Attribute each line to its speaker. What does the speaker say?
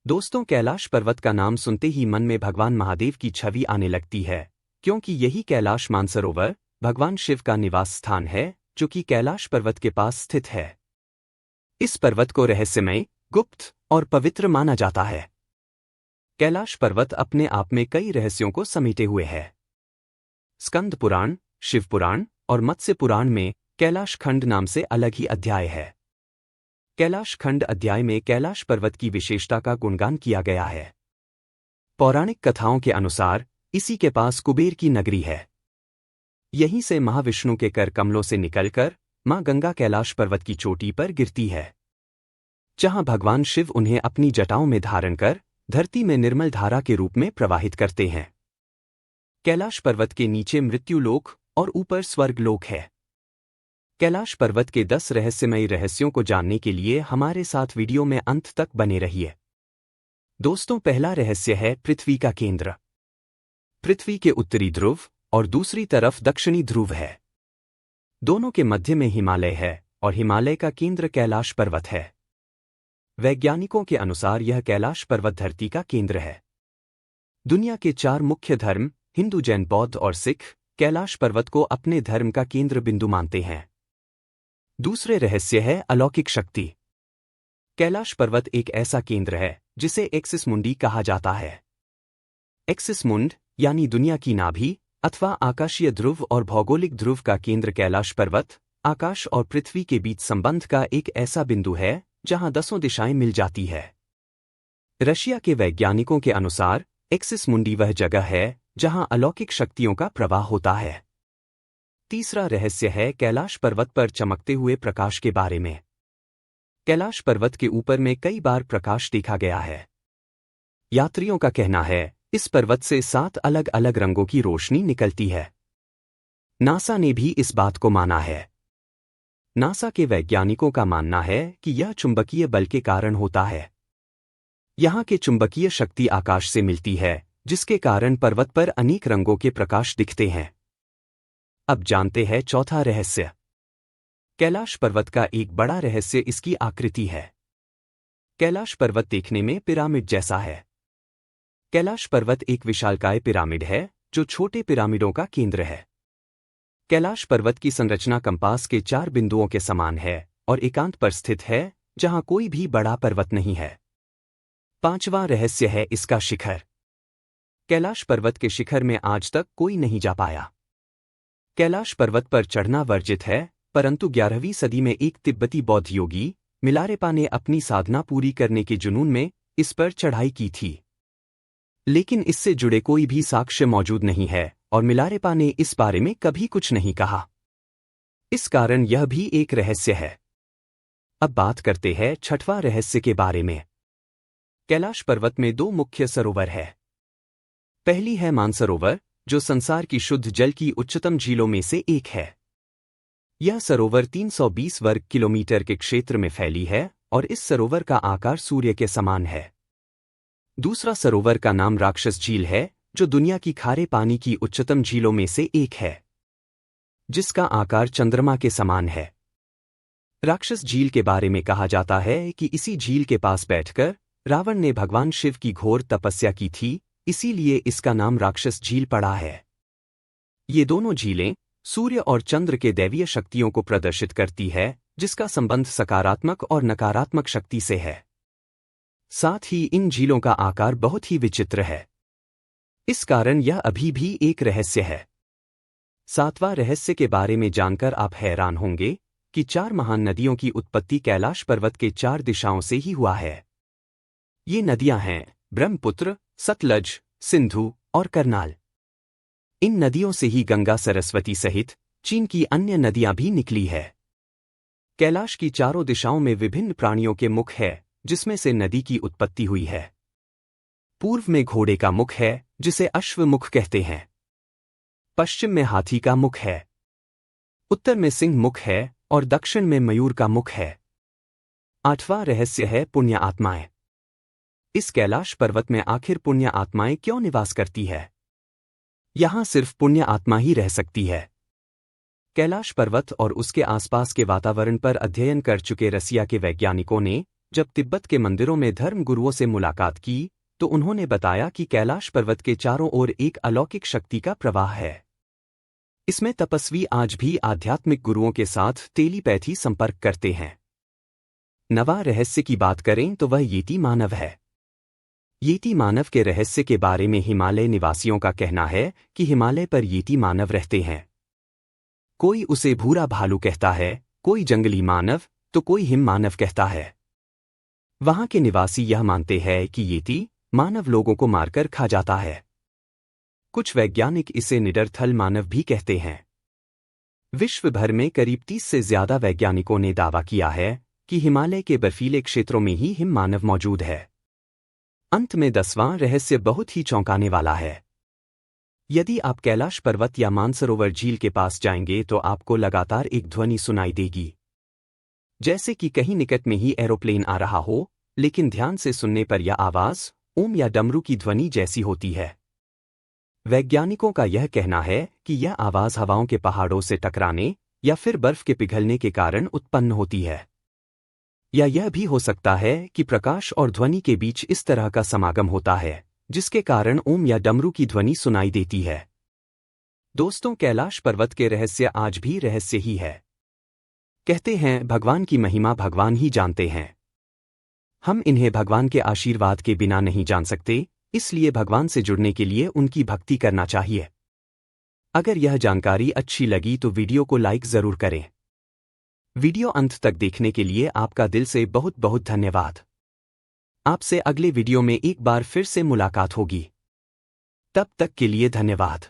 Speaker 1: दोस्तों, कैलाश पर्वत का नाम सुनते ही मन में भगवान महादेव की छवि आने लगती है, क्योंकि यही कैलाश मानसरोवर भगवान शिव का निवास स्थान है, जो कि कैलाश पर्वत के पास स्थित है। इस पर्वत को रहस्यमय, गुप्त और पवित्र माना जाता है। कैलाश पर्वत अपने आप में कई रहस्यों को समेटे हुए है। स्कंद पुराण, शिव पुराण और मत्स्य पुराण में कैलाश खंड नाम से अलग ही अध्याय है। कैलाश खंड अध्याय में कैलाश पर्वत की विशेषता का गुणगान किया गया है। पौराणिक कथाओं के अनुसार इसी के पास कुबेर की नगरी है। यहीं से महाविष्णु के कर कमलों से निकलकर मां गंगा कैलाश पर्वत की चोटी पर गिरती है, जहां भगवान शिव उन्हें अपनी जटाओं में धारण कर धरती में निर्मल धारा के रूप में प्रवाहित करते हैं। कैलाश पर्वत के नीचे मृत्युलोक और ऊपर स्वर्गलोक है। कैलाश पर्वत के 10 रहस्यमयी रहस्यों को जानने के लिए हमारे साथ वीडियो में अंत तक बने रहिए। दोस्तों, पहला रहस्य है पृथ्वी का केंद्र। पृथ्वी के उत्तरी ध्रुव और दूसरी तरफ दक्षिणी ध्रुव है। दोनों के मध्य में हिमालय है और हिमालय का केंद्र कैलाश पर्वत है। वैज्ञानिकों के अनुसार यह कैलाश पर्वत धरती का केंद्र है। दुनिया के 4 मुख्य धर्म हिंदू, जैन, बौद्ध और सिख कैलाश पर्वत को अपने धर्म का केंद्र बिंदु मानते हैं। दूसरे रहस्य है अलौकिक शक्ति। कैलाश पर्वत एक ऐसा केंद्र है जिसे एक्सिस मुंडी कहा जाता है। एक्सिस मुंड यानी दुनिया की नाभि अथवा आकाशीय ध्रुव और भौगोलिक ध्रुव का केंद्र कैलाश पर्वत आकाश और पृथ्वी के बीच संबंध का एक ऐसा बिंदु है जहां 10 दिशाएं मिल जाती है। रशिया के वैज्ञानिकों के अनुसार एक्सिस मुंडी वह जगह है जहां अलौकिक शक्तियों का प्रवाह होता है। तीसरा रहस्य है कैलाश पर्वत पर चमकते हुए प्रकाश के बारे में। कैलाश पर्वत के ऊपर में कई बार प्रकाश देखा गया है। यात्रियों का कहना है इस पर्वत से 7 अलग अलग रंगों की रोशनी निकलती है। नासा ने भी इस बात को माना है। नासा के वैज्ञानिकों का मानना है कि यह चुंबकीय बल के कारण होता है। यहां के चुंबकीय शक्ति आकाश से मिलती है, जिसके कारण पर्वत पर अनेक रंगों के प्रकाश दिखते हैं। अब जानते हैं चौथा रहस्य। कैलाश पर्वत का एक बड़ा रहस्य इसकी आकृति है। कैलाश पर्वत देखने में पिरामिड जैसा है। कैलाश पर्वत एक विशालकाय पिरामिड है जो छोटे पिरामिडों का केंद्र है। कैलाश पर्वत की संरचना कंपास के 4 बिंदुओं के समान है और एकांत पर स्थित है, जहां कोई भी बड़ा पर्वत नहीं है। पांचवां रहस्य है इसका शिखर। कैलाश पर्वत के शिखर में आज तक कोई नहीं जा पाया। कैलाश पर्वत पर चढ़ना वर्जित है, परंतु 11वीं सदी में एक तिब्बती बौद्ध योगी मिलारेपा ने अपनी साधना पूरी करने के जुनून में इस पर चढ़ाई की थी। लेकिन इससे जुड़े कोई भी साक्ष्य मौजूद नहीं है और मिलारेपा ने इस बारे में कभी कुछ नहीं कहा। इस कारण यह भी एक रहस्य है। अब बात करते हैं छठवां रहस्य के बारे में। कैलाश पर्वत में 2 मुख्य सरोवर है। पहली है मानसरोवर, जो संसार की शुद्ध जल की उच्चतम झीलों में से एक है। यह सरोवर 320 वर्ग किलोमीटर के क्षेत्र में फैली है और इस सरोवर का आकार सूर्य के समान है। दूसरा सरोवर का नाम राक्षस झील है, जो दुनिया की खारे पानी की उच्चतम झीलों में से एक है, जिसका आकार चंद्रमा के समान है। राक्षस झील के बारे में कहा जाता है कि इसी झील के पास बैठकर रावण ने भगवान शिव की घोर तपस्या की थी, इसीलिए इसका नाम राक्षस झील पड़ा है। ये दोनों झीलें सूर्य और चंद्र के दैवीय शक्तियों को प्रदर्शित करती है, जिसका संबंध सकारात्मक और नकारात्मक शक्ति से है। साथ ही इन झीलों का आकार बहुत ही विचित्र है। इस कारण यह अभी भी एक रहस्य है। 7वां रहस्य के बारे में जानकर आप हैरान होंगे कि 4 महान नदियों की उत्पत्ति कैलाश पर्वत के 4 दिशाओं से ही हुआ है। ये नदियां हैं ब्रह्मपुत्र, सतलज, सिंधु और करनाल। इन नदियों से ही गंगा, सरस्वती सहित चीन की अन्य नदियां भी निकली है। कैलाश की चारों दिशाओं में विभिन्न प्राणियों के मुख है, जिसमें से नदी की उत्पत्ति हुई है। पूर्व में घोड़े का मुख है, जिसे अश्वमुख कहते हैं। पश्चिम में हाथी का मुख है। उत्तर में सिंह मुख है और दक्षिण में मयूर का मुख है। 8वां रहस्य है पुण्य आत्माएं। इस कैलाश पर्वत में आखिर पुण्य आत्माएं क्यों निवास करती है? यहां सिर्फ पुण्य आत्मा ही रह सकती है। कैलाश पर्वत और उसके आसपास के वातावरण पर अध्ययन कर चुके रसिया के वैज्ञानिकों ने जब तिब्बत के मंदिरों में धर्म गुरुओं से मुलाकात की तो उन्होंने बताया कि कैलाश पर्वत के चारों ओर एक अलौकिक शक्ति का प्रवाह है। इसमें तपस्वी आज भी आध्यात्मिक गुरुओं के साथ टेलीपैथी संपर्क करते हैं। नवा रहस्य की बात करें तो वह येती मानव है। येती मानव के रहस्य के बारे में हिमालय निवासियों का कहना है कि हिमालय पर येती मानव रहते हैं। कोई उसे भूरा भालू कहता है, कोई जंगली मानव तो कोई हिम मानव कहता है। वहां के निवासी यह मानते हैं कि येती मानव लोगों को मारकर खा जाता है। कुछ वैज्ञानिक इसे निडरथल मानव भी कहते हैं। विश्व भर में करीब 30 से ज्यादा वैज्ञानिकों ने दावा किया है कि हिमालय के बर्फीले क्षेत्रों में ही हिम मानव मौजूद है। अंत में 10वां रहस्य बहुत ही चौंकाने वाला है। यदि आप कैलाश पर्वत या मानसरोवर झील के पास जाएंगे तो आपको लगातार एक ध्वनि सुनाई देगी, जैसे कि कहीं निकट में ही एरोप्लेन आ रहा हो, लेकिन ध्यान से सुनने पर यह आवाज ओम या डमरू की ध्वनि जैसी होती है। वैज्ञानिकों का यह कहना है कि यह आवाज हवाओं के पहाड़ों से टकराने या फिर बर्फ के पिघलने के कारण उत्पन्न होती है। या यह भी हो सकता है कि प्रकाश और ध्वनि के बीच इस तरह का समागम होता है, जिसके कारण ओम या डमरू की ध्वनि सुनाई देती है। दोस्तों, कैलाश पर्वत के रहस्य आज भी रहस्य ही है। कहते हैं भगवान की महिमा भगवान ही जानते हैं। हम इन्हें भगवान के आशीर्वाद के बिना नहीं जान सकते, इसलिए भगवान से जुड़ने के लिए उनकी भक्ति करना चाहिए। अगर यह जानकारी अच्छी लगी तो वीडियो को लाइक जरूर करें। वीडियो अंत तक देखने के लिए आपका दिल से बहुत बहुत धन्यवाद। आपसे अगले वीडियो में एक बार फिर से मुलाकात होगी। तब तक के लिए धन्यवाद।